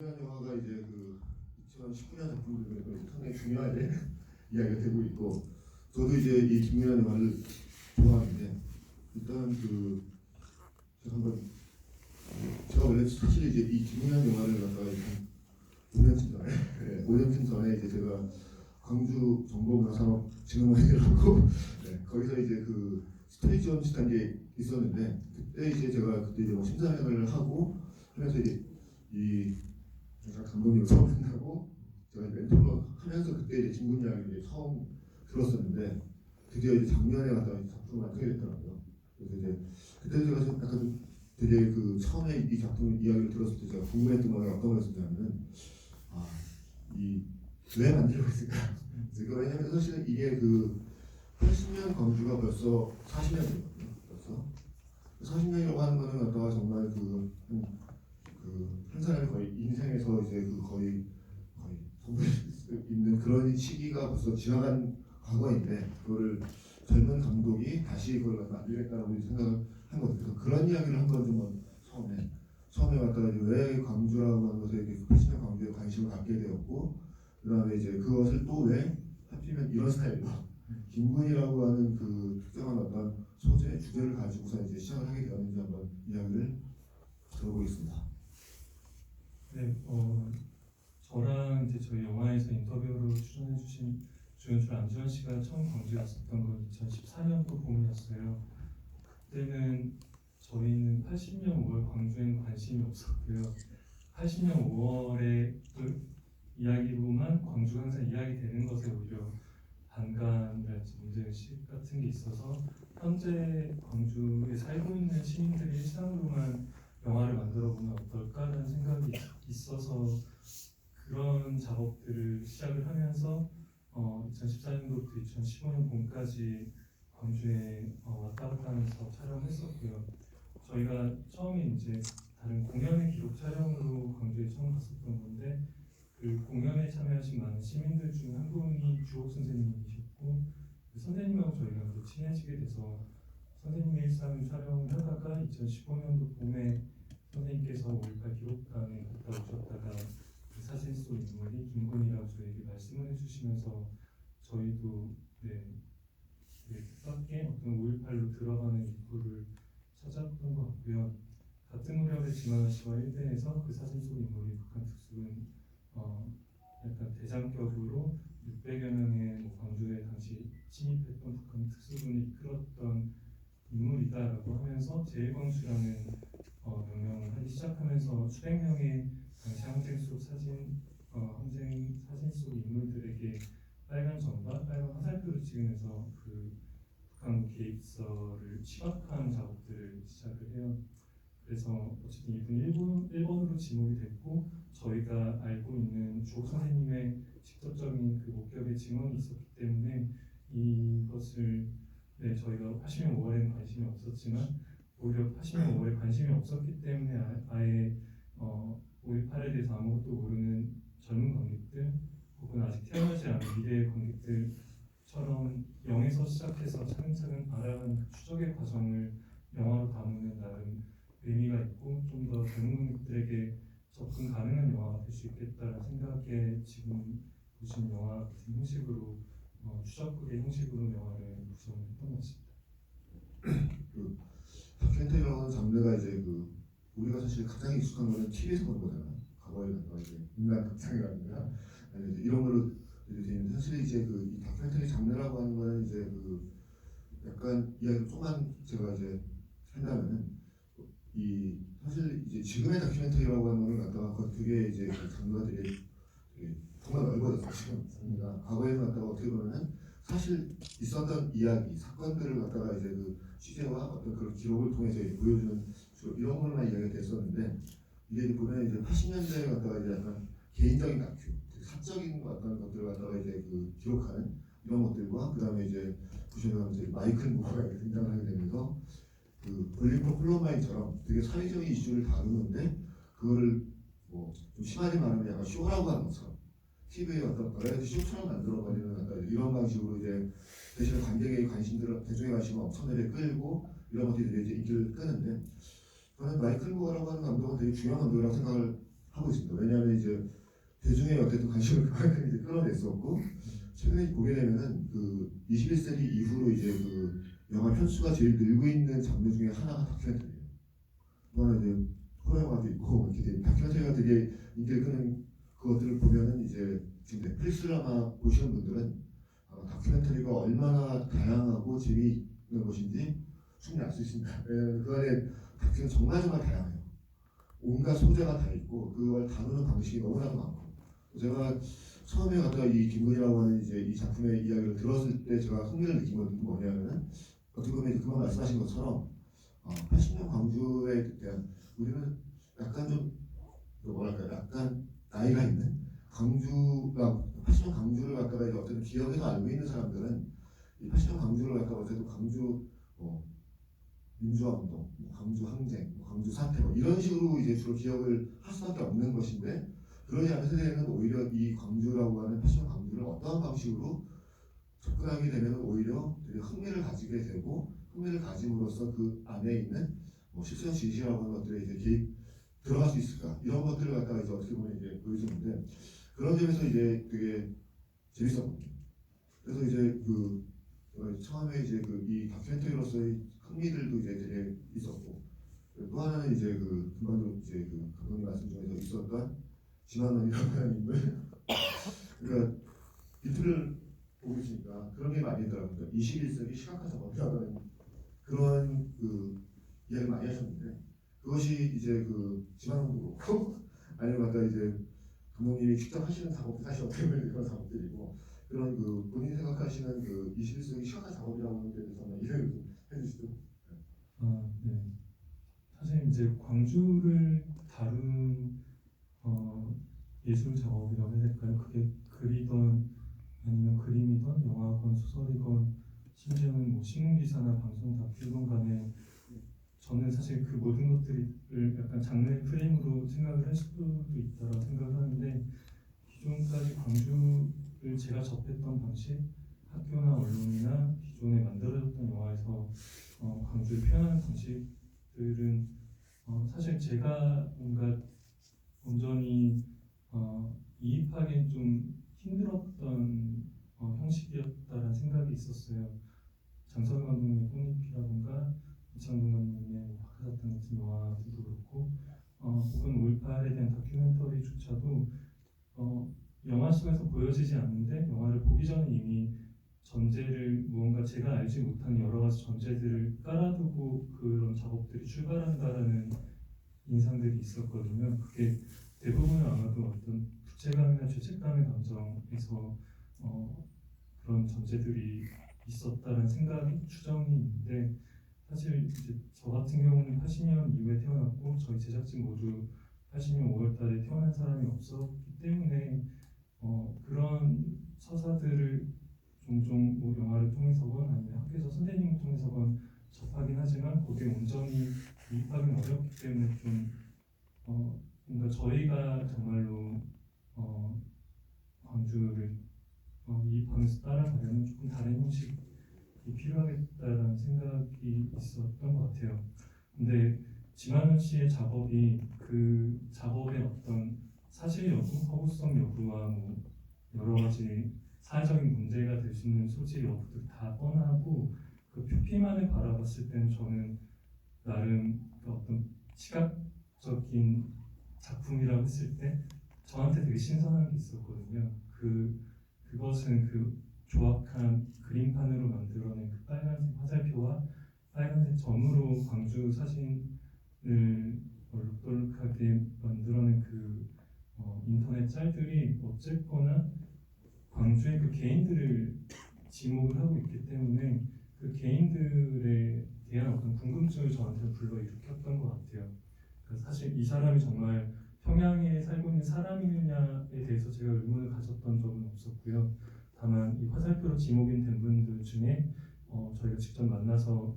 영화가 이제 그 2019년 작품들에서 상당히 중요하게 이야기가 되고 있고, 저도 이제 이 김민환 영화를 좋아하는데, 일단 제가 원래 사실 이제 이 김민환 영화를 갖다가 5년쯤 전에 5년쯤 전에 이제 제가 광주 정보문화산업진흥원이라고 거기서 이제 그 스테이지 비슷한 게 있었는데, 그때 이제 뭐 심사위원을 하고 하면서 이제 제가 감독님 처음 만나고 제가 멘토로 하면서 그때 이제 진군 이야기를 처음 들었었는데, 드디어 이제 작년에 갔다가 작품을 맡게 됐더라고요. 그래서 이제 그때 제가 좀 약간 되게 처음에 이 작품 이야기를 들었을 때 제가 궁금했던 건 어떤 거였냐면은, 왜 만들고 있을까? 왜냐면 사실은 이게 80년 광주가 벌써 40년이거든요. 벌써 40년이라고 하는 거는 갖다가 정말 한 사람이 거의 인생에서 이제 거의 정말 있는 그런 시기가 벌써 지나간 과거인데, 그거를 젊은 감독이 다시 그걸 만들겠다라고 생각을 한 거죠. 그런 이야기를 한 건 좀 처음에 갖다가 왜 광주라고 하는 것에 80년 광주에 관심을 갖게 되었고, 그다음에 이제 그것을 또 왜 하필이면 이런 스타일로 김군이라고 하는 특정한 어떤 소재 주제를 가지고서 이제 시작을 하게 되었는지 한번 이야기를 들어보겠습니다. 네, 저랑 이제 저희 영화에서 인터뷰로 출연해주신 조연출 안지원 씨가 처음 광주에 왔었던 건 2014년도 봄이었어요. 그때는 저희는 80년 5월 광주에는 관심이 없었고요. 80년 5월의 이야기로만 광주가 항상 이야기되는 것에 오히려 반감이랄지 문제의식 같은 게 있어서, 현재 광주에 살고 있는 시민들의 일상으로만 영화를 만들어 보면 어떨까라는 생각이 있어서 그런 작업들을 시작을 하면서 2014년도부터 2015년 봄까지 광주에 왔다 갔다 하면서 촬영했었고요. 저희가 처음에 이제 다른 공연의 기록 촬영으로 광주에 처음 갔었던 건데, 그 공연에 참여하신 많은 시민들 중 한 분이 주옥 선생님이셨고, 그 선생님하고 저희가 이제 친해지게 돼서 선생님의 일상을 촬영을 하다가 2015년도 봄에 선생님께서 5.18 기록관에 갔다 오셨다가 그 사진 속 인물이 김군이라고 저에게 말씀을 해주시면서 저희도 뜻밖의 어떤 5.18로 들어가는 입구를 찾았던 것 같고요. 같은 무렵에 진화나 씨와 1대에서 그 사진 속 인물이 북한 특수군 약간 대장격으로 600여 명의 광주에 당시 침입했던 북한 특수군을 이끌었던 인물이다라고 하면서 제1광주라는 명명을 하기 시작하면서 수백 명의 당시 항쟁 속 항쟁 사진 속 인물들에게 빨간 전과 빨간 화살표를 찍으면서 그 북한 개입설을 시각화하는 작업들을 시작을 해요. 그래서 어쨌든 이분이 일본으로 지목이 됐고, 저희가 알고 있는 주옥 선생님의 직접적인 그 목격의 증언이 있었기 때문에 이것을 저희가 80년 5월에는 관심이 없었지만, 오히려 80년 5월에 관심이 없었기 때문에 아예 5.18에 대해서 아무것도 모르는 젊은 관객들, 혹은 아직 태어나지 않은 미래의 관객들처럼 0에서 시작해서 차근차근 알아가는 추적의 과정을 영화로 담으면 나름 의미가 있고 좀 더 젊은 관객들에게 접근 가능한 영화가 될 수 있겠다는 생각에 지금 보신 영화 같은 형식으로 추적극의 형식으로 영화를 구성을 했던 것 같습니다. 다큐멘터리라고 하는 장르가 이제 우리가 사실 가장 익숙한 거는 TV에서 보는 거잖아요. 과거에 이제 인간 극장이라든가 이제 이런 걸로 이제 되는데, 사실 이제 이 다큐멘터리 장르라고 하는 거는 이제 약간 이야기를 조금만 제가 이제 한다면은, 사실 이제 지금의 다큐멘터리라고 하는 거는 갖다가 되게 이제 장르가 되게 정말 넓어졌어요. 지금 장르가 과거에는 갖다가 어떻게 보면은 사실 있었던 이야기, 사건들을 갖다가 이제 취재와 어떤 그런 기록을 통해서 보여주는 주로 이런 것만 이야기가 됐었는데, 이게 보면 이제 80년대에 갖다가 이제 약간 개인적인 다큐, 사적인 어떤 것들을 갖다가 이제 기록하는 이런 것들과, 그 다음에 이제 보시면 이제 마이클 무어가 등장을 하게 되면서 올림픽 콜럼바인처럼 되게 사회적인 이슈를 다루는데, 그거를 좀 심하게 말하면 약간 쇼라고 하는 것처럼 TV에 어떤 버라이어티 쇼처럼 만들어버리는 이런 방식으로 이제 대신에 관객의 대중의 관심을 엄청나게 끌고 이런 것들이 이제 인기를 끄는데, 저는 마이클 무어라고 하는 감독은 되게 중요한 감독이라고 생각을 하고 있습니다. 왜냐하면 이제 대중의 어쨌든 관심을 그만큼 이제 끌어냈었고 최근에 보게 되면은 그 21세기 이후로 이제 그 영화 편수가 제일 늘고 있는 장르 중에 하나가 다큐멘터리예요. 또 하나 이제 호러 영화도 있고 이렇게 다큐멘터리가 되게 인기를 끄는 그것들을 보면은 이제 지금 넷플릭스를 아마 보시는 분들은 아마 다큐멘터리가 얼마나 다양하고 재미있는 것인지 충분히 알 수 있습니다. 왜냐하면 그 안에 다큐는 정말 다양해요. 온갖 소재가 다 있고 그걸 다루는 방식이 너무나도 많고 제가 처음에 갖다가 이 김건희라고 하는 이제 이 작품의 이야기를 들었을 때 제가 흥미를 느낀 건 뭐냐면은 어떻게 보면 이제 그만 말씀하신 것처럼 80년 광주에 대한 우리는 약간 좀 뭐랄까 약간 나이가 있는 광주가 80년 광주를 갖다가 이제 어떤 기억에서 알고 있는 사람들은 이 80년 광주를 갖다가 어쨌든 광주 민주화운동, 광주 항쟁, 광주 사태 이런 식으로 이제 주로 기억을 할 수밖에 없는 것인데 그러지 않은 세대는 오히려 이 광주라고 하는 80년 광주를 어떠한 방식으로 접근하게 되면 오히려 되게 흥미를 가지게 되고 흥미를 가짐으로써 그 안에 있는 실천 진실이라고 하는 것들에 이제 개입 들어갈 수 있을까 이런 것들을 갖다가 이제 어떻게 보면 이제 보여주는데 그런 점에서 이제 되게 재밌었거든요. 그래서 이제 그 처음에 이제 그 이 다큐멘터리로서의 흥미들도 이제 되게 있었고 또 하나는 이제 그 금방도 이제 그 감독님 말씀 중에서 있었던 진환원이라고 하는 인물 그러니까 비틀을 보고 있으니까 그런 게 많이 있더라고요. 21세기 시각화 작업이라고 하는 그런 그 이야기를 많이 하셨는데 그것이 이제 그 진환원도 그렇고 아니면 갖다 이제 감독님이 직접 하시는 작업도 사실 어떻게 보면 그런 작업들이고 그런 그 본인이 생각하시는 그 21세기 시각화 작업이라고 하는 데 대해서 한번 이야기를 좀 해주시죠. 네. 사실 이제 광주를 다룬 예술 작업이라고 해야 될까요? 그게 글이던 아니면 그림이던 영화건 소설이건 심지어는 뭐 신문기사나 방송 다큐건 간에 저는 사실 그 모든 것들을 약간 장르의 프레임으로 생각을 할 수도 있다고 생각을 하는데 기존까지 광주를 제가 접했던 방식 학교나 언론이나 기존에 만들어졌던 영화에서 광주를 표현하는 방식들은 사실 제가 뭔가 온전히 이입하기엔 좀 힘들었던 형식이었다는 생각이 있었어요. 장선우 감독님의 꽃잎이라던가 이창동 감독님의 화가사탕 같은 영화들도 그렇고 혹은 5.18에 대한 다큐멘터리조차도 영화 속에서 보여지지 않는데 영화를 보기 전에 이미 전제를 무언가 제가 알지 못하는 여러 가지 전제들을 깔아두고 그런 작업들이 출발한다라는 인상들이 있었거든요. 그게 대부분은 아마도 어떤 부채감이나 죄책감의 감정에서 그런 전제들이 있었다는 생각이 추정이 있는데 사실 이제 저 같은 경우는 80년 이후에 태어났고 저희 제작진 모두 80년 5월달에 태어난 사람이 없었기 때문에 그런 서사들을 종종 뭐 영화를 통해서건 아니면 학교에서 선생님을 통해서건 접하긴 하지만 거기에 온전히 이입하기는 어렵기 때문에 좀 뭔가 저희가 정말로 광주를 이입하면서 따라가려면 조금 다른 형식이 필요하겠다라는 생각이 있었던 것 같아요. 근데 진환원 씨의 작업이 그 작업의 어떤 사실 여부, 허구성 여부와 뭐 여러 가지 사회적인 문제가 될 수 있는 소지 여부들 다 떠나고 그 표피만을 바라봤을 때는 저는 나름 그 어떤 시각적인 작품이라고 했을 때 저한테 되게 신선한 게 있었거든요. 그것은 그 조악한 그림판으로 만들어낸 그 빨간색 화살표와 빨간색 점으로 광주 사진을 얼룩덜룩하게 만들어낸 그 인터넷 짤들이 어쨌거나 광주의 그 개인들을 지목을 하고 있기 때문에 그 개인들에 대한 어떤 궁금증을 저한테 불러일으켰던 것 같아요. 그러니까 사실 이 사람이 정말 평양에 살고 있는 사람이느냐에 대해서 제가 의문을 가졌던 적은 없었고요. 다만 이 화살표로 지목이 된 분들 중에 저희가 직접 만나서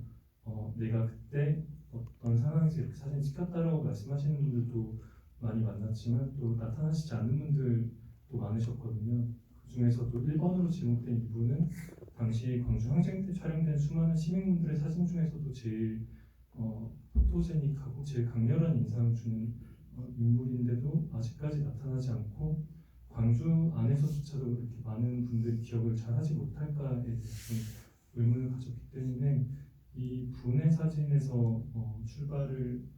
내가 그때 어떤 상황에서 이렇게 사진 찍혔다라고 말씀하시는 분들도 많이 만났지만 또 나타나시지 않는 분들도 많으셨거든요. 그 중에서도 1번으로 지목된 이분은 당시 광주 항쟁 때 촬영된 수많은 시민분들의 사진 중에서도 제일 포토제닉하고 제일 강렬한 인상을 주는 인물인데도 아직까지 나타나지 않고 광주 안에서조차도 이렇게 많은 분들이 기억을 잘 하지 못할까에 대해서 좀 의문을 가졌기 때문에 이 분해 사진에서 출발을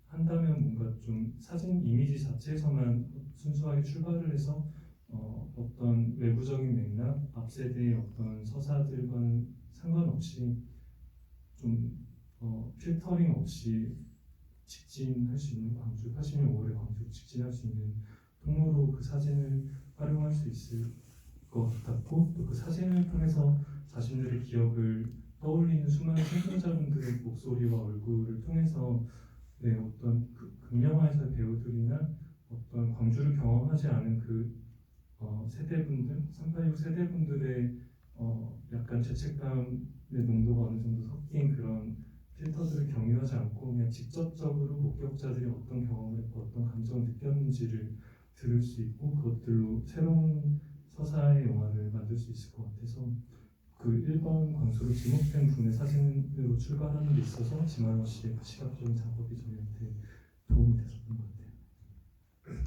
한다면 뭔가 좀 사진 이미지 자체에서만 순수하게 출발을 해서 어떤 외부적인 맥락, 앞 세대의 어떤 서사들과는 상관없이 좀 필터링 없이 직진할 수 있는 광주, 80년 5월의 광주로 직진할 수 있는 통로로 그 사진을 활용할 수 있을 것 같고 또 그 사진을 통해서 자신들의 기억을 떠올리는 수많은 생존자분들의 목소리와 얼굴을 통해서 네, 어떤 극영화에서의 배우들이나 어떤 광주를 경험하지 않은 그 세대분들, 386 세대분들의 약간 죄책감의 농도가 어느 정도 섞인 그런 필터들을 경유하지 않고 그냥 직접적으로 목격자들이 어떤 경험을 했고 어떤 감정을 느꼈는지를 들을 수 있고 그것들로 새로운 서사의 영화를 만들 수 있을 것 같아서 그 1번 광수로 지목된 분의 사진으로 출발하는 데 있어서 지만호 씨의 그 시각적인 작업이 저희한테 도움이 됐었던 것 같아요.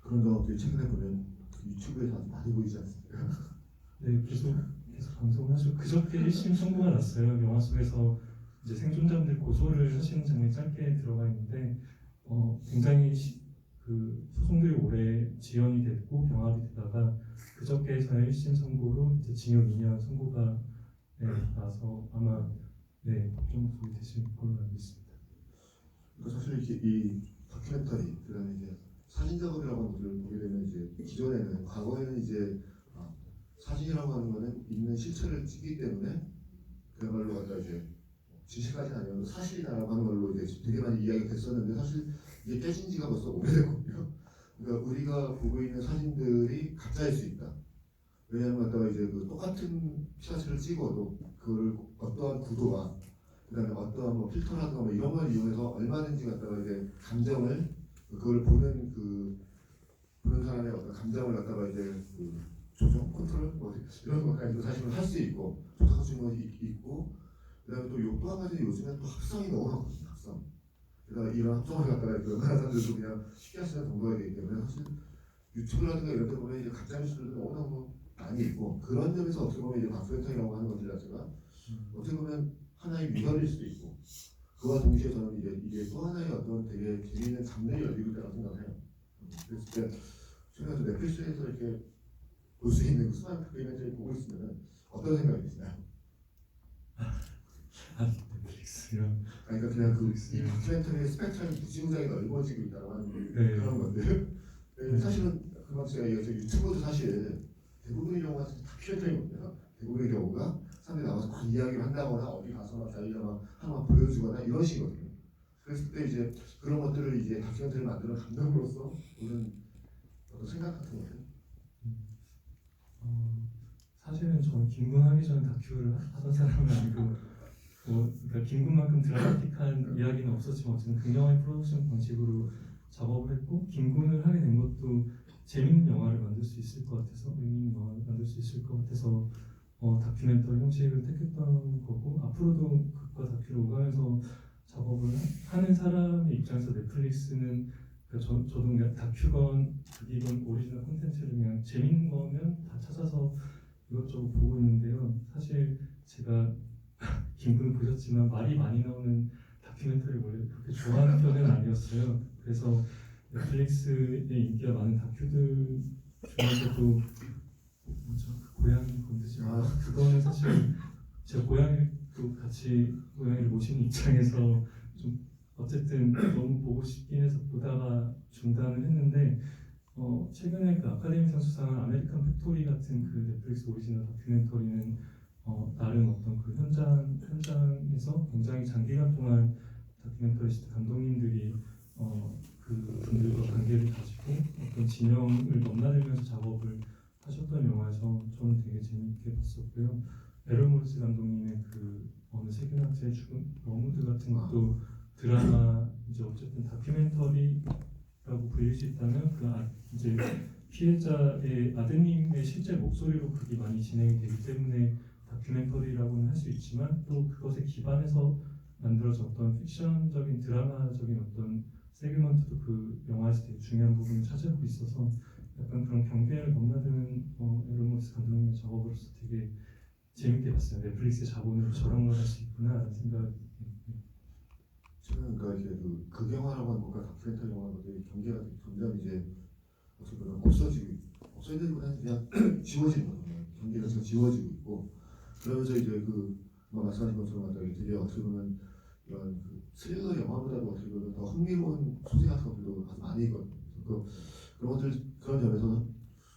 그런 작업들이 최근에 보면 유튜브에서 아주 많이 보이지 않습니까? 네, 계속 방송을 하시고 그저께 1심 선고가 났어요. 영화 속에서 이제 생존자분들 고소를 하시는 장면이 짧게 들어가 있는데 굉장히 그 소송들이 오래 지연이 됐고 병합이 되다가 그저께서야 1심 선고로 이제 징역 2년 선고가 나서 아마 법정 구속이 되실 걸로 알고 있습니다. 그러니까 사실 이렇게 이 다큐멘터리 그다음에 이제 사진 작업이라고 하는 것을 보게 되면 이제 기존에는 과거에는 이제 사진이라고 하는 거는 있는 실체를 찍기 때문에 그야말로 갖다 이제 진실까지 아니어도 사실이다라고 하는 걸로 이제 되게 많이 이야기가 됐었는데 사실 이게 깨진 지가 벌써 오래됐거든요. 그러니까 우리가 보고 있는 사진들이 가짜일 수 있다. 왜냐하면 갖다가 이제 그 똑같은 피사체를 찍어도 그걸 어떠한 구도와 그다음에 어떠한 뭐 필터라든가 뭐 이런 걸 이용해서 얼마든지 갖다가 이제 감정을 그걸 보는 사람의 어떤 감정을 갖다가 이제 그 조정 컨트롤 뭐 이런 것까지도 사실은 할 수 있고 조작할 수 있는 것이 있고 그다음에 또 한 가지 요즘엔 또 합성이 너무 많거든요. 합성. 그러니까 이런 합성을 갖다가 그 웬만한 사람들도 그냥 쉽게 할 수 있는 정도가 되기 때문에 사실 유튜브라든가 이런 데 보면 이제 가짜 뉴스들도 너무너무 많이 있고 그런 점에서 어떻게 보면 이제 다큐멘터리라고 하는 것들 자체가 어떻게 보면 하나의 미덕일 수도 있고 그와 동시에 저는 이제 이게 또 하나의 어떤 되게 재미있는 장르를 열리고 있다고 생각을 해요. 그랬을 때 최근에 넷플릭스에서 이렇게 볼 수 있는 수많은 다큐멘터리를 보고 있으면 어떤 생각이 드시나요? 넷플릭스요. 그러니까 그냥 이 다큐멘터리의 스펙트럼이 무지무지하게 넓어지고 있다고 하는 그런 건데 사실은 그만 제가 얘기했죠. 유튜브도 사실 대부분의 경우가 다큐멘터리거든요. 대부분의 경우가 사람들이 나와서 막 이야기를 한다거나 어디 가서 막 자기가 막 하나 보여주거나 이런 식이거든요. 그랬을 때 이제 그런 것들을 이제 다큐멘터리를 만드는 감독으로서 오는 어떤 생각 같은 거예요. 사실은 저는 김군 하기 전에 다큐를 하던 사람은 아니고 그러니까 김군만큼 드라마틱한 이야기는 없었지만 어쨌든 극영화의 프로덕션 방식으로 작업을 했고 김군을 하게 된 것도 재밌는 영화를 만들 수 있을 것 같아서 의미 있는 영화를 만들 수 있을 것 같아서 다큐멘터리 형식을 택했던 거고 앞으로도 극과 다큐를 오가면서 작업을 하는 사람의 입장에서 넷플릭스는 그러니까 저도 그냥 다큐건 극이건 오리지널 콘텐츠를 그냥 재밌는 거면 다 찾아서 이것저것 보고 있는데요. 사실 제가 김군 보셨지만 말이 많이 나오는 다큐멘터리 원래 그렇게 좋아하는 편은 아니었어요. 그래서 넷플릭스에 인기가 많은 다큐들 중에서도 뭐죠? 그 고양이 건드지 마. 그거는 사실 제가 고양이도 같이 고양이를 모시는 입장에서 좀 어쨌든 너무 보고 싶긴 해서 보다가 중단을 했는데 최근에 그 아카데미상 수상한 아메리칸 팩토리 같은 그 넷플릭스 오리지널 다큐멘터리는 나름 어떤 그 현장에서 굉장히 장기간 동안 다큐멘터리스트 감독님들이 그 분들과 관계를 가지고 어떤 진영을 넘나들면서 작업을 하셨던 영화여서 저는 되게 재밌게 봤었고요. 에럴 모리스 감독님의 그 어느 세균학자의 죽음 머무드 같은 것도 드라마 이제 어쨌든 다큐멘터리라고 불릴 수 있다면 이제 피해자의 아드님의 실제 목소리로 그게 많이 진행이 되기 때문에 다큐멘터리라고는 할 수 있지만 또 그것에 기반해서 만들어졌던 픽션적인 드라마적인 어떤 세그먼트도 그 영화에서 되게 중요한 부분을 차지하고 있어서 약간 그런 경계를 넘나드는 에르모스 감독님의 작업으로서 되게 재밌게 봤어요. 넷플릭스의 자본으로 저런 걸 할 수 있구나라는 생각이. 저는 그러니까 이제 그 극영화라고 하는 것과 다큐멘터리 영화들의 경계가 점점 이제 어떻게 보면 없어지기보다는 그냥 지워지는 거예요. 경계 자체가 지워지고 있고 그러면서 이제 그 말씀하신 것처럼 되게 어떻게 보면 이런 그 스릴러 영화보다도 어떻게 보면 더 흥미로운 소재 같은 것들도 아주 많이 있거든요. 그런 것들 그런 점에서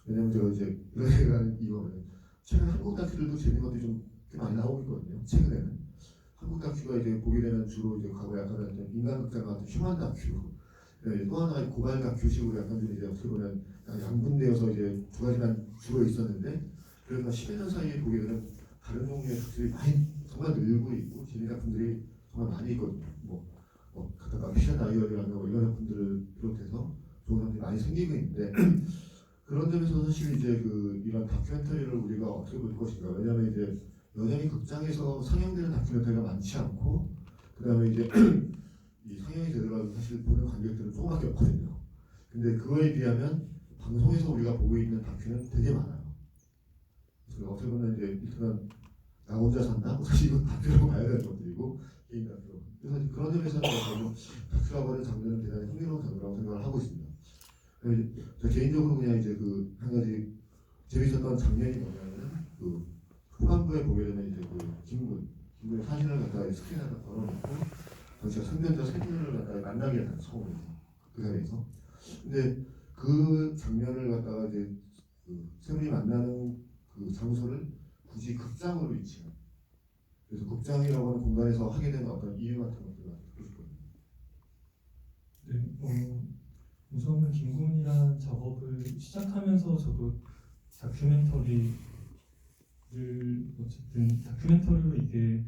왜냐면 제가 이제 이런 생각하는 이유가 최근 한국 다큐들도 재밌는 것들이 좀 꽤 많이 나오고 있거든요. 최근에는 한국 다큐가 이제 보게 되면 주로 이제 과거 약간 인간극장 같은 휴먼 다큐 또 하나의 고발 다큐식으로 약간 좀 이제 어떻게 보면 양분되어서 이제 두 가지만 주로 있었는데 그래서 10여 년 사이에 보게 되면 다른 종류의 다큐들이 많이 정말 늘고 있고 재미난 작품들이 정말 많이 있거든요. 갖다가 피션 다이어리라는 뭐 이런 작품들을 비롯해서 좋은 작품들이 많이 생기고 있는데 그런 점에서 사실 이제 그 이런 다큐멘터리를 우리가 어떻게 볼 것인가. 왜냐하면 이제 여전히 극장에서 상영되는 다큐멘터리가 많지 않고 그다음에 이제 이 상영이 되더라도 사실 보는 관객들은 조금밖에 없거든요. 근데 그거에 비하면 방송에서 우리가 보고 있는 다큐는 되게 많아요. 그래서 어떻게 보면 이제 일단 나 혼자 산다? 사실 이건 다큐라고 봐야 되는 것들이고 개인 다큐. 그래서 그런 점에서는 저는 다큐라고 하는 장르는 대단히 흥미로운 장르라고 생각을 하고 있습니다. 저 개인적으로 그냥 이제 그 한 가지 재밌었던 장면이 뭐냐면은 그 후반부에 보게 되면 이제 그 김군의 사진을 갖다가 스크린에다 걸어놓고 당시가 상변자 세 분을 갖다가 만나게 했다 처음에 그 자리에서. 근데 그 장면을 갖다가 이제 그 세 분이 만나는 그 장소를 굳이 극장으로 위치한. 그래서 극장이라고 하는 공간에서 하게 된 어떤 이유 같은 것들을 듣고 싶거든요. 네, 우선은 김군이란 작업을 시작하면서 저도 다큐멘터리를 어쨌든 다큐멘터리로 이게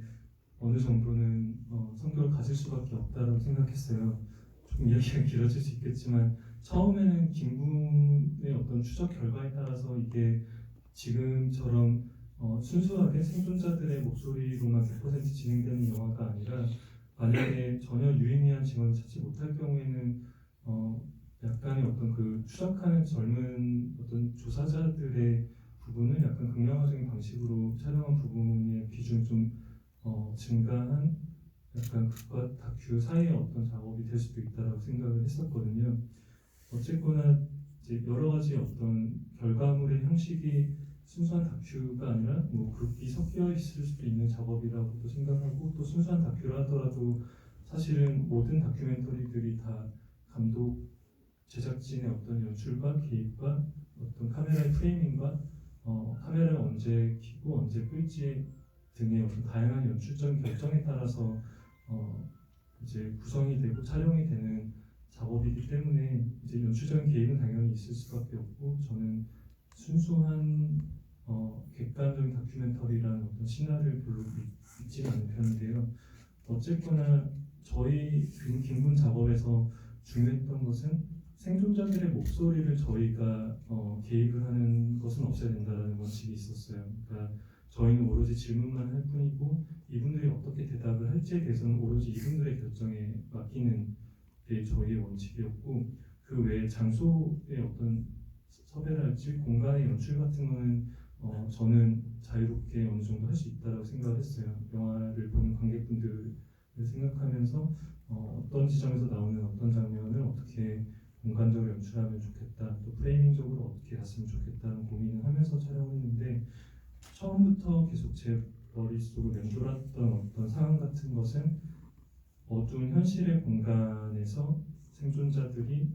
어느 정도는 성격을 가질 수밖에 없다고 생각했어요. 좀 이야기가 길어질 수 있겠지만 처음에는 김군의 어떤 추적 결과에 따라서 이게 지금처럼 순수하게 생존자들의 목소리로만 100% 진행되는 영화가 아니라 만약에 전혀 유의미한 증언을 찾지 못할 경우에는 약간의 어떤 그 추적하는 젊은 어떤 조사자들의 부분을 약간 극명화적인 방식으로 촬영한 부분의 비중이 좀 증가한 약간 극과 다큐 사이의 어떤 작업이 될 수도 있다라고 생각을 했었거든요. 어쨌거나 이제 여러 가지 어떤 결과물의 형식이 순수한 다큐가 아니라 뭐 극이 섞여 있을 수도 있는 작업이라고도 생각하고 또 순수한 다큐라 하더라도 사실은 모든 다큐멘터리들이 다 감독 제작진의 어떤 연출과 개입과 어떤 카메라의 프레이밍과 카메라를 언제 켜고 언제 끌지 등의 어떤 다양한 연출적인 결정에 따라서 이제 구성이 되고 촬영이 되는 작업이기 때문에 이제 연출적인 개입은 당연히 있을 수밖에 없고 저는 순수한 객관적인 다큐멘터리라는 어떤 신화를 별로 믿지는 않는 편인데요. 어쨌거나 저희 김군 작업에서 중요했던 것은 생존자들의 목소리를 저희가 개입을 하는 것은 없어야 된다는 원칙이 있었어요. 그러니까 저희는 오로지 질문만 할 뿐이고 이분들이 어떻게 대답을 할지에 대해서는 오로지 이분들의 결정에 맡기는 게 저희의 원칙이었고 그 외에 장소의 어떤 섭외랄지 공간의 연출 같은 거는 저는 자유롭게 어느 정도 할 수 있다고 생각을 했어요. 영화를 보는 관객분들을 생각하면서 어떤 지점에서 나오는 어떤 장면을 어떻게 공간적으로 연출하면 좋겠다, 또 프레이밍적으로 어떻게 갔으면 좋겠다는 고민을 하면서 촬영을 했는데 처음부터 계속 제 머릿속을 맴돌았던 어떤 상황 같은 것은 어두운 현실의 공간에서 생존자들이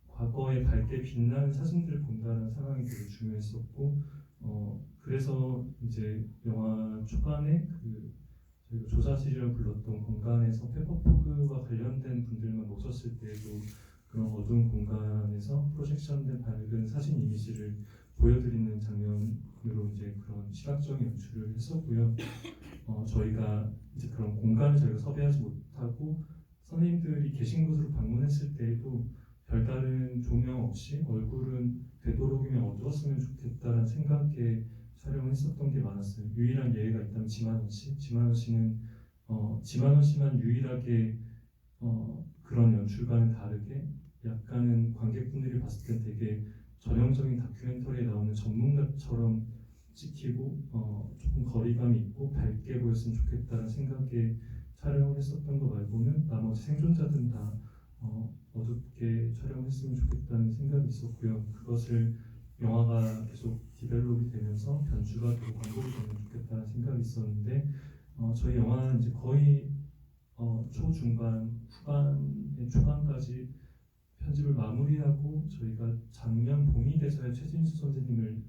과거에 밝게 빛나는 사진들을 본다는 상황이 되게 중요했었고 그래서 이제 영화 초반에 그 저희가 조사실이라고 불렀던 공간에서 페퍼포그와 관련된 분들만 모셨을 때에도 그런 어두운 공간에서 프로젝션된 밝은 사진 이미지를 보여드리는 장면으로 이제 그런 시각적인 연출을 했었고요. 저희가 이제 그런 공간을 저희가 섭외하지 못하고 선생님들이 계신 곳으로 방문했을 때에도 별다른 조명 없이 얼굴은 되도록이면 어두웠으면 좋겠다라는 생각에 촬영을 했었던 게 많았어요. 유일한 예외가 있다면 지만원 씨. 지만원 씨는 지만원 씨만 유일하게 그런 연출과는 다르게 약간은 관객분들이 봤을 때 되게 전형적인 다큐멘터리에 나오는 전문가처럼 찍히고 조금 거리감이 있고 밝게 보였으면 좋겠다는 생각에 촬영을 했었던 거 말고는 나머지 생존자들은 다 어둡게 촬영했으면 좋겠다는 생각이 있었고요. 그것을 영화가 계속 디벨롭이 되면서 변주가 되고 광고가 되면 좋겠다는 생각이 있었는데 저희 영화는 이제 거의 초중반 후반의 초반까지 편집을 마무리하고 저희가 작년 봄이 돼서야 최진수 선생님을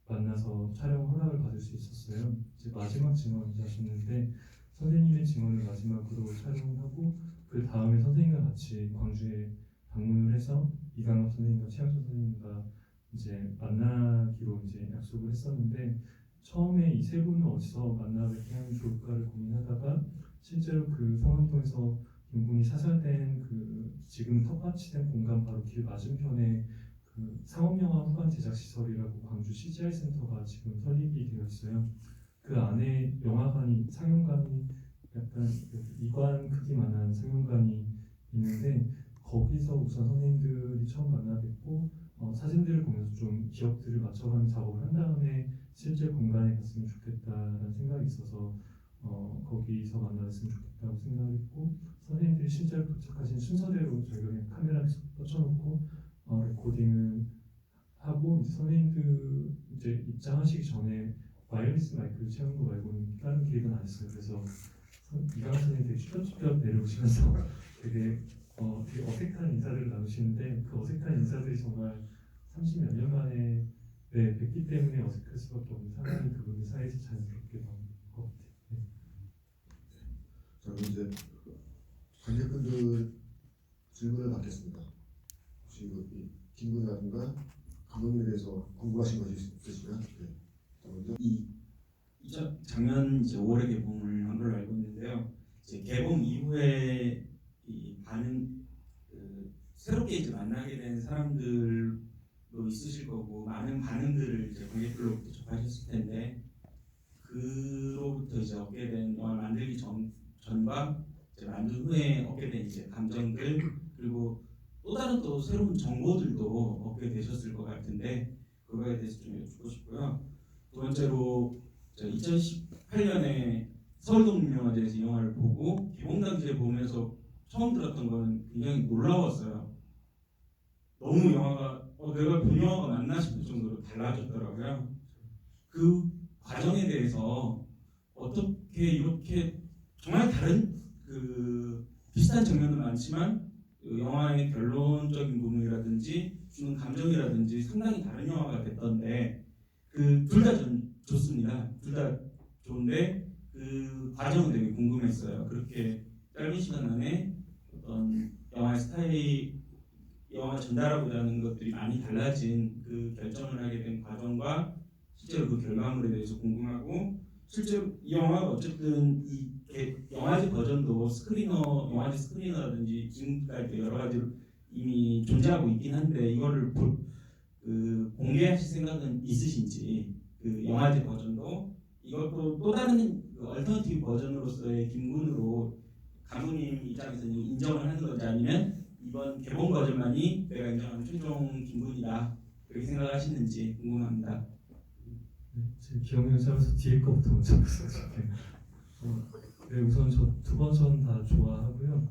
만나서 촬영 허락을 받을 수 있었어요. 이제 마지막 증언이셨는데 선생님의 증언을 마지막으로 촬영을 하고 그 다음에 선생님과 같이 광주에 방문을 해서 이강섭 선생님과 최양철 선생님과 이제 만나기로 이제 약속을 했었는데 처음에 이 세 분을 어디서 만나 뵙게 하면 좋을까를 고민하다가 실제로 그 성암동에서 김군이 사살된 그 지금 텃밭이 된 공간 바로 길 맞은편에 그 상업영화 후반 제작 시설이라고 광주 CGI 센터가 지금 설립이 되어 있어요. 그 안에 영화관이 상영관이 약간 이관 크기만한 상영관이 있는데 거기서 우선 선생님들이 처음 만나 뵙고 사진들을 보면서 좀 기억들을 맞춰가는 작업을 한 다음에 실제 공간에 갔으면 좋겠다라는 생각이 있어서 거기서 만나뵀으면 좋겠다고 생각했고 선생님들이 실제로 도착하신 순서대로 저희가 그냥 카메라 계속 뻗쳐놓고 레코딩을 하고 이제 선생님들 이제 입장하시기 전에 와이어리스 마이크를 채우는 거 말고는 다른 계획은 안 했어요. 그래서 이강섭 선생님이 되게 쭈뼛쭈뼛 내려오시면서 되게 되게 어색한 인사를 나누시는데 그 어색한 인사들이 정말 30몇 년 만에 뵙기 때문에 어색할 수밖에 없는 상황이 두 분의 사이에서 자연스럽게 나온 것 같아요. 네. 자, 그럼 이제 관객분들 질문을 받겠습니다. 혹시 이 김군이라든가 감독님에 대해서 궁금하신 것이 있으시면 네. 자, 먼저 작년 이제 5월에 개봉을 한 걸로 알고 있는데요. 이제 개봉 이후에 이 반응 새롭게 이제 만나게 된 사람들도 있으실 거고 많은 반응들을 이제 관객들로부터 접하셨을 텐데 그로부터 이제 얻게 된 영화 만들기 전과 이제 만든 후에 얻게 된 이제 감정들 그리고 또 다른 또 새로운 정보들도 얻게 되셨을 것 같은데 그거에 대해서 좀 여쭙고 싶고요. 두 번째로 2018년에 서울동문영화제에서 이 영화를 보고 개봉 당시에 보면서 처음 들었던 거는 굉장히 놀라웠어요. 너무 영화가 내가 본 영화가 맞나 싶을 정도로 달라졌더라고요. 그 과정에 대해서 어떻게 이렇게 정말 다른 비슷한 장면은 많지만 그 영화의 결론적인 부분이라든지 주는 감정이라든지 상당히 다른 영화가 됐던데 그 둘 다 좋습니다. 둘 다 좋은데 그 과정은 되게 궁금했어요. 그렇게 짧은 시간 안에 어떤 영화의 스타일, 영화 전달하고자 하는 것들이 많이 달라진 그 결정을 하게 된 과정과 실제로 그 결과물에 대해서 궁금하고 실제로 이 영화가 어쨌든 이 영화제 버전도 영화제 스크리너라든지 지금까지 여러 가지로 이미 존재하고 있긴 한데 이거를 공개하실 생각은 있으신지 그 영화제 버전도 이것도 또 다른 얼터너티브 버전으로서의 김군으로 감독님 입장에서는 인정을 하는 건지 아니면 이번 개봉 버전만이 내가 인정하는 최종 김군이다 그렇게 생각하시는지 궁금합니다. 네, 제 기억력을 잡아서 뒤에 거부터 먼저 말씀드릴게요. 네, 우선 저 두 버전 다 좋아하고요.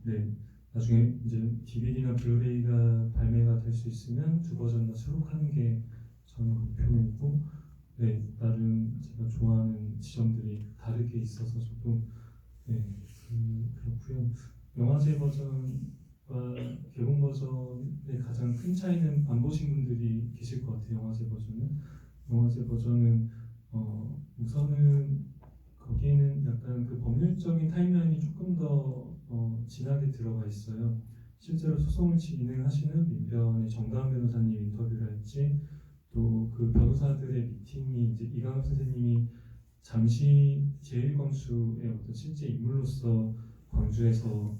네, 나중에 이제 DVD나 블루레이가 발매가 될 수 있으면 두 버전 다 수록하는 게 저는 목표이고, 네, 나름 제가 좋아하는 지점들이 다르게 있어서 저도 네, 그렇고요. 영화제 버전과 개봉 버전의 가장 큰 차이는 안 보신 분들이 계실 것 같아요. 영화제 버전은 우선은 거기에는 약간 그 법률적인 타임라인이 조금 더 진하게 들어가 있어요. 실제로 소송을 진행하시는 민변의 정다은 변호사님 인터뷰를 할지 또 그 변호사들의 미팅이 이제 이강섭 선생님이 잠시 제1광수의 어떤 실제 인물로서 광주에서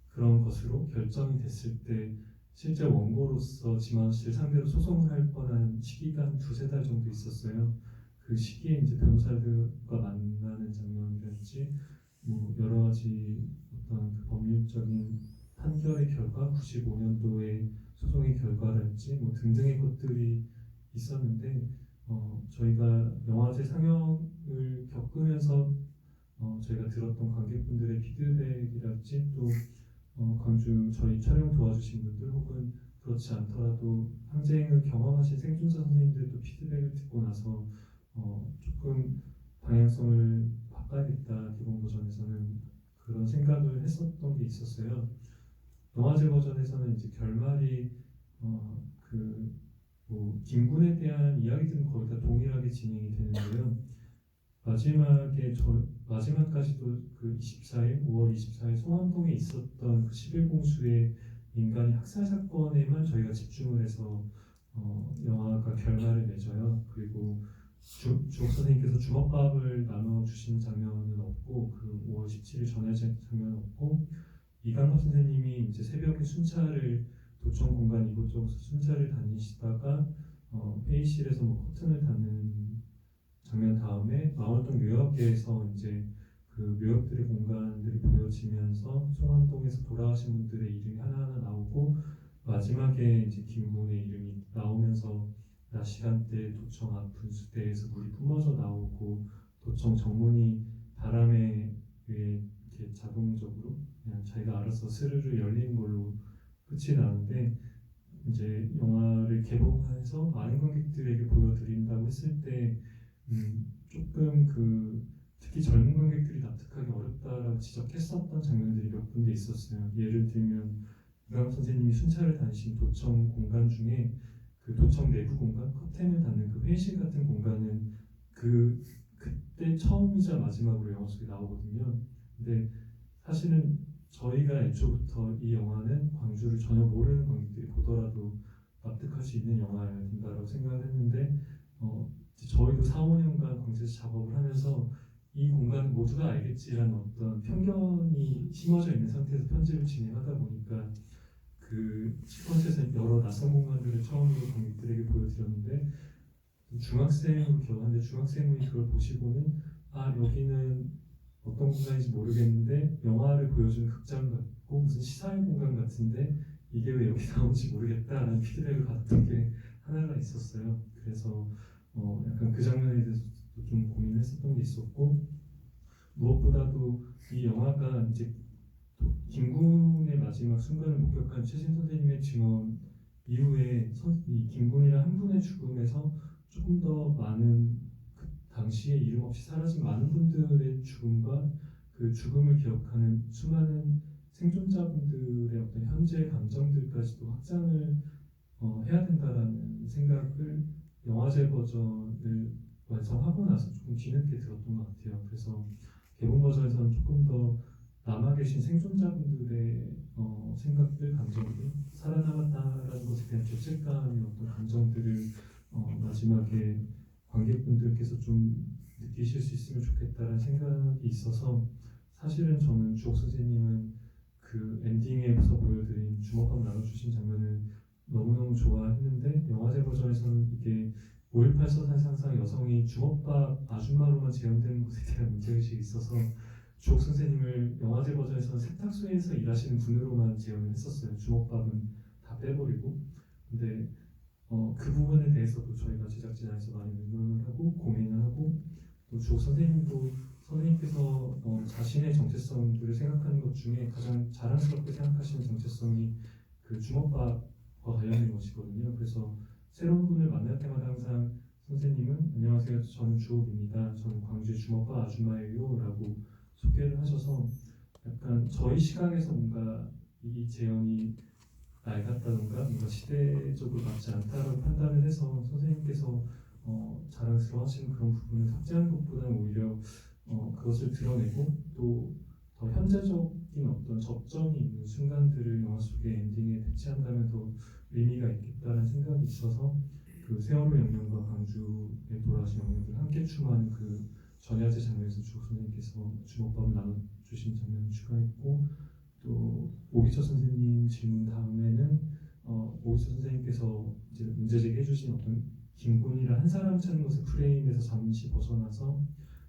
그런 것으로 결정이 됐을 때 실제 원고로서 지만 씨를 상대로 소송을 할 뻔한 시기가 한 두세 달 정도 있었어요. 그 시기에 이제 변호사들과 만나는 장면이랄지 뭐 여러 가지 어떤 그 법률적인 판결의 결과, 95년도의 소송의 결과랄지 뭐 등등의 것들이 있었는데 저희가 영화제 상영을 겪으면서 저희가 들었던 관객분들의 피드백이랄지 또 광주 저희 촬영 도와주신 분들 혹은 그렇지 않더라도 항쟁을 경험하신 생존자 선생님들도 피드백을 듣고 나서 조금 방향성을 바꿔야겠다 기본 버전에서는 그런 생각을 했었던 게 있었어요. 영화제 버전에서는 이제 결말이 그뭐 김군에 대한 이야기들은 거의 다 동일하게 진행이 되는데요. 마지막까지도 그 24일 5월 24일 송암동에 있었던 그 11공수의 인간이 학살 사건에만 저희가 집중을 해서 영화가 결말을 맺어요. 그리고 주옥 선생님께서 주먹밥을 나눠주신 장면은 없고 그 5월 17일 전야제 장면은 없고 이강섭 선생님이 이제 새벽에 순찰을 도청 공간 이곳저곳 순찰을 다니시다가 회의실에서 뭐 커튼을 닫는 장면 다음에 마월동 묘역계에서 이제 그 묘역들의 공간들이 보여지면서 송암동에서 돌아가신 분들의 이름이 하나하나 나오고 마지막에 이제 김군의 이름이 나오면서 낮 시간대 도청 앞 분수대에서 물이 뿜어져 나오고 도청 정문이 바람에 의해 이렇게 자동적으로 그냥 자기가 알아서 스르르 열리는 걸로 끝이 나는데 이제 영화를 개봉해서 많은 관객들에게 보여드린다고 했을 때 조금 특히 젊은 관객들이 납득하기 어렵다라고 지적했었던 장면들이 몇 군데 있었어요. 예를 들면 이강섭 선생님이 순찰을 다니신 도청 공간 중에 그 도청 내부 공간, 커튼을 닫는 그 회의실 같은 공간은 그때 처음이자 마지막으로 영화 속에 나오거든요. 근데 사실은 저희가 애초부터 이 영화는 광주를 전혀 모르는 관객들이 보더라도 납득할 수 있는 영화여야 된다라고 생각을 했는데 저희도 4, 5년간 광주에서 작업을 하면서 이 공간은 모두가 알겠지라는 어떤 편견이 심어져 있는 상태에서 편집을 진행하다 보니까 그 시퀀스에서 여러 낯선 공간들을 처음으로 관객들에게 보여드렸는데 중학생으로 기억하는데 중학생분이 그걸 보시고는 여기는 어떤 공간인지 모르겠는데 영화를 보여주는 극장 같고 무슨 시사회 공간 같은데 이게 왜 여기 나오는지 모르겠다라는 피드백을 받았던 게 하나가 있었어요. 그래서 약간 그 장면에 대해서도 좀 고민했었던 게 있었고 무엇보다도 이 영화가 이제 김군의 마지막 순간을 목격한 최신 선생님의 증언 이후에 이 김군이란 한 분의 죽음에서 조금 더 많은 그 당시에 이름 없이 사라진 많은 분들의 죽음과 그 죽음을 기억하는 수많은 생존자분들의 어떤 현재 감정들까지도 확장을 해야 된다라는 생각을 영화제 버전을 완성하고 나서 조금 뒤늦게 들었던 것 같아요. 그래서 개봉 버전에서는 조금 더 남아 계신 생존자분들의 생각들, 감정들, 살아남았다라는 것에 대한 죄책감의 어떤 감정들을 마지막에 관객분들께서 좀 느끼실 수 있으면 좋겠다라는 생각이 있어서 사실은 저는 주옥 선생님은 그 엔딩에서 보여드린 주먹밥 나눠주신 장면을 너무너무 좋아했는데 영화제 버전에서는 이게 5.18 서사상상 여성이 주먹밥 아줌마로만 재현되는 것에 대한 문제의식이 있어서 주옥 선생님을 영화제 버전에서는 세탁소에서 일하시는 분으로만 재현을 했었어요. 주먹밥은 다 빼버리고. 근데 그 부분에 대해서도 저희가 제작진에서 많이 의논을 하고 고민을 하고 또 주옥 선생님께서 자신의 정체성들을 생각하는 것 중에 가장 자랑스럽게 생각하시는 정체성이 그 주먹밥과 관련된 것이거든요. 그래서 새로운 분을 만날 때마다 항상 선생님은 안녕하세요, 저는 주옥입니다. 저는 광주의 주먹밥 아줌마예요 라고 소개를 하셔서 약간 저희 시각에서 뭔가 이 재현이 낡았다던가 뭔가 시대적으로 맞지 않다라고 판단을 해서 선생님께서 자랑스러워 하시는 그런 부분을 삭제하는 것보다는 오히려 그것을 드러내고 또 더 현재적인 어떤 접점이 있는 순간들을 영화 속의 엔딩에 배치한다면 더 의미가 있겠다는 생각이 있어서 그 세월호 영령과 광주에 돌아가신 영령들 함께 추모하는 그 전야제 장면에서 주옥 선생님께서 주먹밥을 나눠주신 장면을 추가했고 또 오기철 선생님 질문 다음에는 오기철 선생님께서 이제 문제 제기해주신 어떤 김군이라 한 사람 찾는 것의 프레임에서 잠시 벗어나서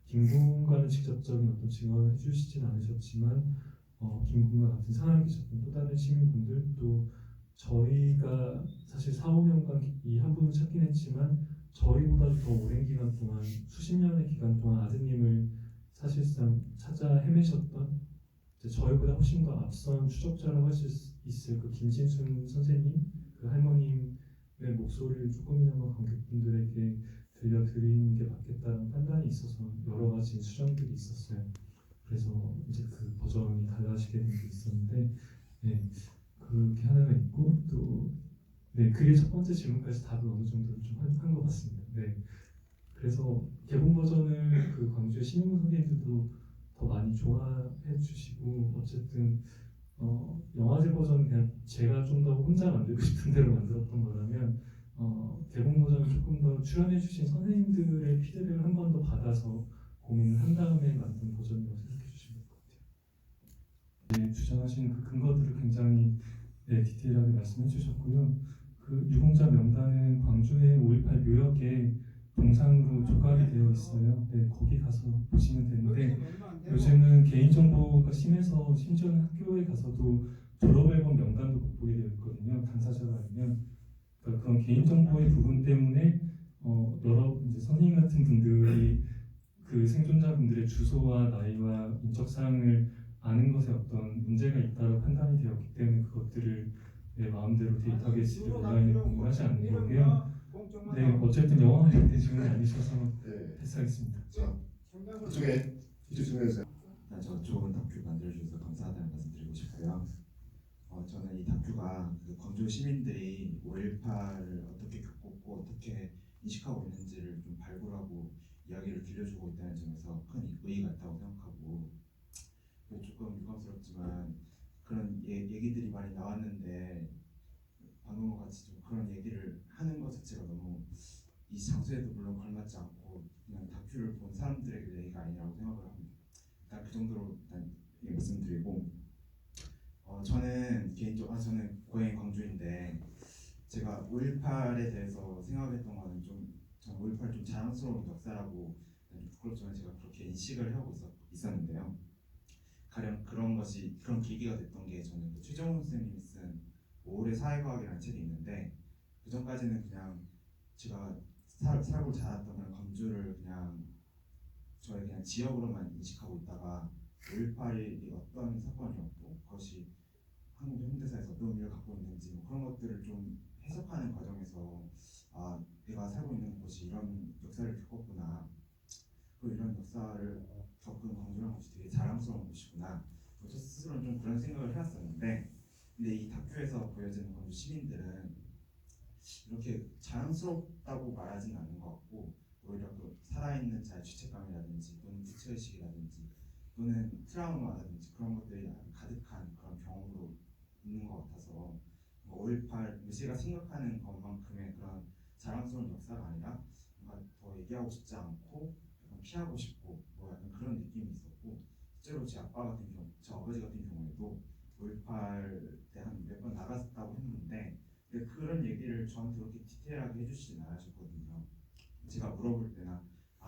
김군과는 직접적인 어떤 증언을 해주시진 않으셨지만 김군과 같은 상황에 계셨던 또 다른 시민분들, 또 저희가 사실 4, 5년간 이 한 분을 찾긴 했지만 저희보다도 더 오랜 기간 동안, 수십 년의 기간 동안 아드님을 사실상 찾아 헤매셨던, 이제 저희보다 훨씬 더 앞선 추적자라고 할 수 있을 그 김진순 선생님, 그 할머님의 목소리를 조금이나마 관객분들에게 들려드리는 게 맞겠다는 판단이 있어서 여러 가지 수정들이 있었어요. 그래서 이제 그 버전이 달라지게 된 게 있었는데, 네, 그게 하나가 있고, 또 네, 그게 첫 번째 질문까지 답을 어느 정도 좀 한 것 같습니다. 네, 그래서 개봉 버전을 그 광주의 신인문 선생님들도 더 많이 좋아해 주시고, 어쨌든 영화제 버전은 그냥 제가 좀 더 혼자 만들고 싶은 대로 만들었던 거라면, 개봉 버전은 조금 더 출연해 주신 선생님들의 피드백을 한 번 더 받아서 고민을 한 다음에 만든 버전이라고 생각해 주시면 될 것 같아요. 네, 주장하신 그 근거들을 굉장히 네, 디테일하게 말씀해 주셨고요. 그 유공자 명단은 광주의 5.18 묘역에 동상으로 조각이 되어 있어요. 네, 거기 가서 보시면 되는데, 요즘은 개인정보가 심해서 심지어는 학교에 가서도 졸업앨범 명단도 못 보게 되어 있거든요. 당사자가 아니면. 그러니까 그런 개인정보의 부분 때문에 여러 이제 선생님 같은 분들이 그 생존자분들의 주소와 나이와 인적 사항을 아는 것에 어떤 문제가 있다고 판단이 되었기 때문에 그것들을 내 마음대로 데이터베이스를 온라인에 공유하지 않는 거고요. 네, 어쨌든 영화 관련된 질문이 아니셔서 네. 패스하겠습니다. 자, 이쪽 질문해주세요. 일단 저 좋은 다큐 만들어주셔서 감사하다는 말씀 드리고 싶고요. 저는 이 다큐가 그 광주 시민들이 5.18을 어떻게 겪었고 어떻게 인식하고 있는지를 좀 발굴하고 이야기를 들려주고 있다는 점에서 큰 의의가 있다고 생각하고, 조금 유감스럽지만 그런 얘기들이 많이 나왔는데 방금과 같이 좀 그런 얘기를 하는 것 자체가 너무 이 장소에도 물론 걸맞지 않고 그냥 다큐를 본 사람들에게 얘기가 아니라고 생각을 합니다. 일단 그 정도로 일단 말씀드리고, 저는 개인적으로 저는 고향이 광주인데 제가 5.18에 대해서 생각했던 거는 저는 5.18 좀 자랑스러운 역사라고, 부끄럽지만 제가 그렇게 인식을 하고 있었는데요. 가령 그런 계기가 됐던 게, 저는 그 최정훈 선생님이 쓴 5월의 사회과학이라는 책이 있는데, 그 전까지는 그냥 제가 살고 자랐던 그런 광주를 그냥 저의 그냥 지역으로만 인식하고 있다가 5.18이 어떤 사건이었고 그것이 한국 현대사에서 어떤 의미를 갖고 있는지 그런 것들을 좀 해석하는 과정에서 내가 살고 있는 곳이 이런 역사를 겪었구나, 또 이런 역사를 겪은 광주라는 곳이 되게 자랑스러운 곳이구나, 저 스스로는 좀 그런 생각을 해왔었는데, 근데 이 다큐에서 보여지는 광주 시민들은 이렇게 자랑스럽다고 말하지는 않는 것 같고, 오히려 그 살아있는 자의 죄책감이라든지 또는 부채의식이라든지 또는 트라우마라든지 그런 것들이 가득한 그런 경험으로 있는 것 같아서, 5.18 시가 생각하는 것만큼의 그런 자랑스러운 역사가 아니라 뭔가 더 얘기하고 싶지 않고 약간 피하고 싶고 약간 그런 느낌이 있었고, 실제로 제 아버지 같은 경우에도 5.18 때 한 몇 번 나갔다고 했는데, 근데 그런 얘기를 저한테 그렇게 디테일하게 해주시진 않으셨거든요. 제가 물어볼 때나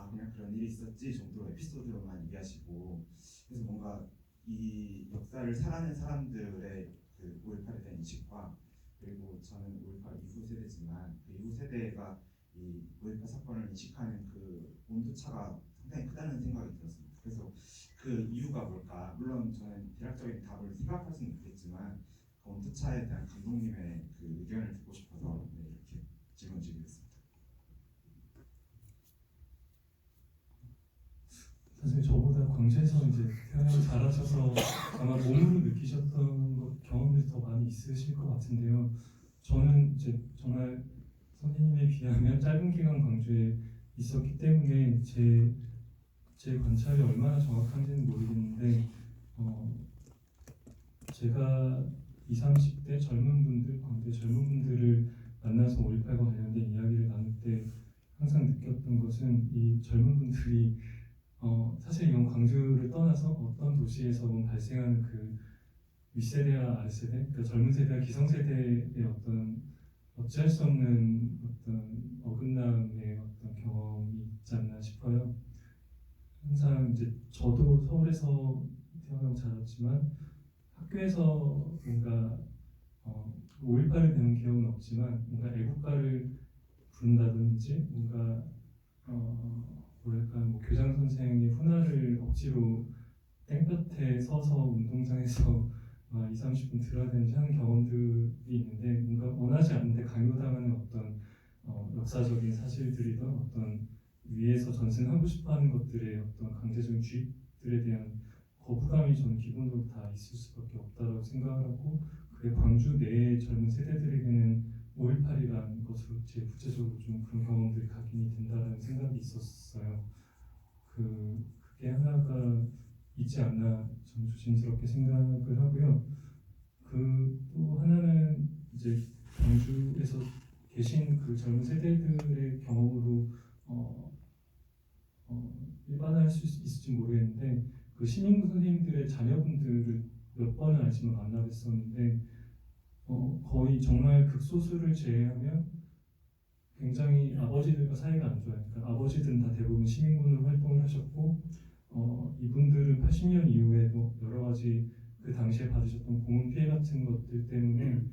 그냥 그런 일이 있었지 정도 에피소드로만 얘기하시고, 그래서 뭔가 이 역사를 살아낸 사람들의 그 5.18에 대한 인식과, 그리고 저는 5.18 이후 세대지만 그 이후 세대가 이 5.18 사건을 인식하는 그 온도차가 상당히 크다는 생각이 들었습니다. 그래서 그 이유가 뭘까? 물론 저는 대략적인 답을 생각할 수는 있겠지만 그 온도차에 대한 감독님의 그 의견을 듣고 싶어서 이렇게 질문 드리겠습니다. 사실 저보다 광주에서 이제 태어나서 자라셔서 아마 몸으로 느끼셨던 경험들이 더 많이 있으실 것 같은데요. 저는 이제 정말 선생님에 비하면 짧은 기간 광주에 있었기 때문에 제 관찰이 얼마나 정확한지는 모르겠는데, 제가 20, 30대 젊은 분들, 광주의 젊은 분들을 만나서 5.18과 관련된 이야기를 나눌 때 항상 느꼈던 것은, 이 젊은 분들이 사실 이건 광주를 떠나서 어떤 도시에서건 발생하는 그 윗세대와 아랫세대, 그러니까 젊은 세대와 기성세대의 어떤 어찌할 수 없는 어떤 어긋남의 어떤 경험이 있지 않나 싶어요. 항상 이제 저도 서울에서 태어나고 자랐지만 학교에서 뭔가 5.18을 배운 기억은 없지만 뭔가 애국가를 부른다든지 뭔가 뭐랄까 뭐 교장 선생이 훈화를 억지로 땡볕에 서서 운동장에서 막 2, 30분 들어야 되는지 하는 경험들이 있는데 뭔가 원하지 않는데 강요당하는 어떤 역사적인 사실들이든 어떤 위에서 전승하고 싶어하는 것들의 어떤 강제적인 주입들에 대한 거부감이 저는 기본적으로 다 있을 수밖에 없다고 생각을 하고 그게 광주 내의 젊은 세대들에게는 5.18이라는 것으로 제 구체적으로 좀 그런 경험들이 각인이 된다라는 생각이 있었어요. 그게 하나가 있지 않나 저는 조심스럽게 생각을 하고요. 또 하나는 이제 광주에서 계신 그 젊은 세대들의 경험으로 일반화할 수 있을지 모르겠는데 그 신인구 선생님들의 자녀분들을 몇 번을 알지만 만나뵀었는데 거의 정말 극소수를 제외하면 굉장히 아버지들과 사이가 안 좋아요. 그러니까 아버지들은 다 대부분 시민군으로 활동을 하셨고 이분들은 80년 이후에도 여러 가지 그 당시에 받으셨던 공은 피해 같은 것들 때문에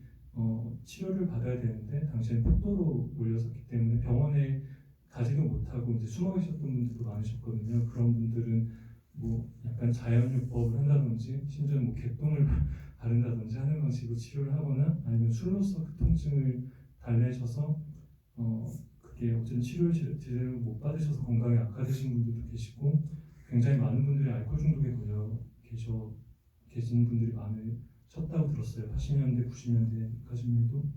치료를 받아야 되는데 당시에는 폭도로 몰려섰기 때문에 병원에 가지도 못하고 이제 숨어 계셨던 분들도 많으셨거든요. 그런 분들은 뭐 약간 자연요법을 한다든지 심지어 뭐 개똥을 바른다든지 하는 방식으로 치료를 하거나 아니면 술로서 그 통증을 달래셔서 그게 어쨌든 치료를 제대로 못 받으셔서 건강이 악화되신 분들도 계시고 굉장히 많은 분들이 알코올 중독에 걸려 계신 분들이 많으셨다고 들었어요. 80년대, 90년대까지만 해도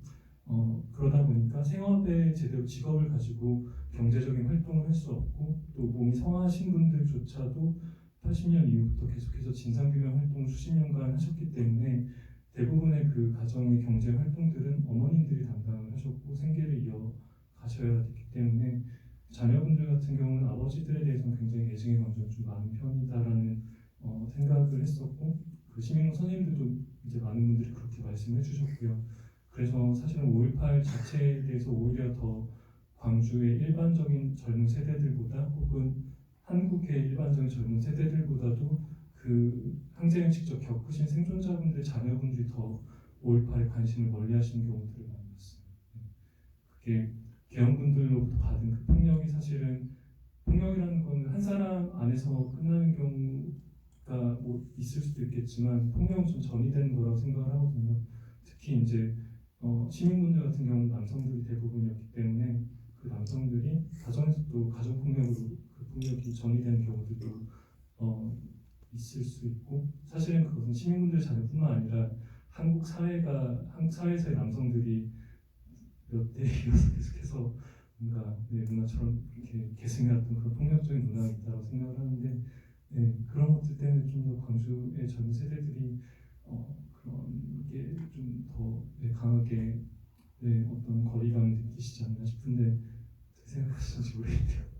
그러다 보니까 생업에 제대로 직업을 가지고 경제적인 활동을 할 수 없고 또 몸이 성하신 분들조차도 80년 이후부터 계속해서 진상규명 활동을 수십 년간 하셨기 때문에 대부분의 그 가정의 경제 활동들은 어머님들이 담당을 하셨고 생계를 이어가셔야 됐기 때문에 자녀분들 같은 경우는 아버지들에 대해서는 굉장히 애증의 감정이 좀 많은 편이다라는 생각을 했었고 그 시민공 선생님들도 이제 많은 분들이 그렇게 말씀해 주셨고요. 그래서 사실은 5.18 자체에 대해서 오히려 더 광주의 일반적인 젊은 세대들보다 혹은 한국의 일반적인 젊은 세대들보다도 그 항쟁을 직접 겪으신 생존자분들 자녀분들이 더 5.18에 관심을 멀리하시는 경우들을 많이 봤어요. 그게 계엄군들로부터 받은 그 폭력이 사실은 폭력이라는 건 한 사람 안에서 끝나는 경우가 뭐 있을 수도 있겠지만 폭력은 좀 전이되는 거라고 생각을 하거든요. 특히 이제 시민분들 같은 경우는 남성들이 대부분이었기 때문에 그 남성들이 가정에서 또 가정폭력으로 그 폭력이 전이되는 경우들도 있을 수 있고 사실은 그것은 시민분들 자녀뿐만 아니라 한국 사회에서의 남성들이 몇 대 이어서 계속해서 뭔가 누나처럼 이렇게 계승해왔던 그런 폭력적인 문화가 있다고 생각을 하는데 그런 것들 때문에 좀 더 광주의 젊은 세대들이 그런 게 좀 더 강하게 어떤 거리감을 느끼시지 않나 싶은데 어떻게 생각하시는지 모르겠네요.